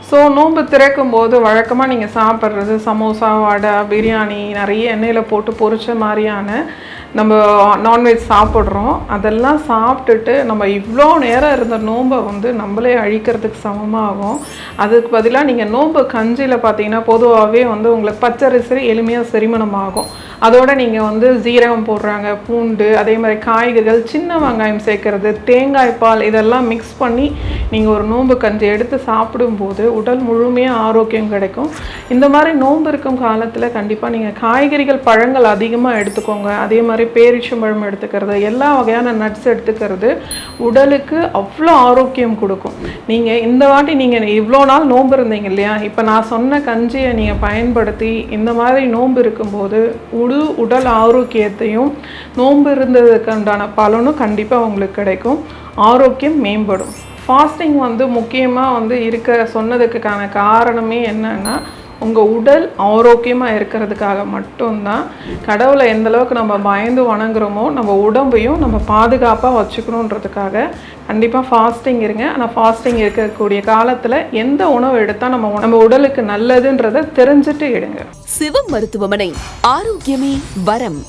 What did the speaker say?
So நோன்பு திறக்கும் போது வழக்கமாக நீங்கள் சாப்பிட்றது சமோசா, வடை, பிரியாணி, நிறைய எண்ணெயில் போட்டு பொரிச்ச மாதிரியான நம்ம நான்வெஜ் சாப்பிட்றோம். அதெல்லாம் சாப்பிட்டுட்டு நம்ம இவ்வளோ நேரம் இருந்த நோன்பை வந்து நம்மளே அழிக்கிறதுக்கு சமமாகும். அதுக்கு பதிலாக நீங்கள் நோன்பு கஞ்சியில் பார்த்தீங்கன்னா பொதுவாகவே வந்து உங்களுக்கு பச்சரிசி எளிமையாக செரிமணம் ஆகும். அதோடு நீங்கள் வந்து ஜீரகம் போடுறாங்க, பூண்டு, அதே மாதிரி காய்கறிகள், சின்ன வெங்காயம் சேர்க்கறது, தேங்காய் பால் இதெல்லாம் மிக்ஸ் பண்ணி நீங்கள் ஒரு நோன்பு கஞ்சி எடுத்து சாப்பிடும்போது உடல் முழுமையாக ஆரோக்கியம் கிடைக்கும். இந்த மாதிரி நோன்பு இருக்கும் காலத்தில் கண்டிப்பாக நீங்கள் காய்கறிகள், பழங்கள் அதிகமாக எடுத்துக்கோங்க. அதே மாதிரி பேரிச்சம்பழம் எடுத்துக்கிறது, எல்லா வகையான நட்ஸ் எடுத்துக்கிறது உடலுக்கு அவ்வளோ ஆரோக்கியம் கொடுக்கும். நீங்கள் இந்த வாட்டி நீங்கள் இவ்வளோ நாள் நோன்பு இருந்தீங்க இல்லையா, இப்போ நான் சொன்ன கஞ்சியை நீங்கள் பயன்படுத்தி இந்த மாதிரி நோன்பு இருக்கும்போது உடல் ஆரோக்கியத்தையும் நோன்பு இருந்ததுக்கு உண்டான பலனும் கண்டிப்பாக உங்களுக்கு கிடைக்கும். ஆரோக்கியம் மேம்படும். ஃபாஸ்டிங் வந்து முக்கியமாக வந்து சொன்னதுக்கான காரணமே என்னன்னா உங்கள் உடல் ஆரோக்கியமாக இருக்கிறதுக்காக மட்டும்தான். கடவுளை எந்தளவுக்கு நம்ம பயந்து வணங்குறோமோ நம்ம உடம்பையும் நம்ம பாதுகாப்பாக வச்சுக்கணுன்றதுக்காக கண்டிப்பாக ஃபாஸ்டிங் இருங்க. ஆனால் ஃபாஸ்டிங் இருக்கக்கூடிய காலத்தில் எந்த உணவு எடுத்தால் நம்ம உடலுக்கு நல்லதுன்றதை தெரிஞ்சுட்டு எடுங்க. சிவம் மருத்துவமனை, ஆரோக்கியமே வரம்.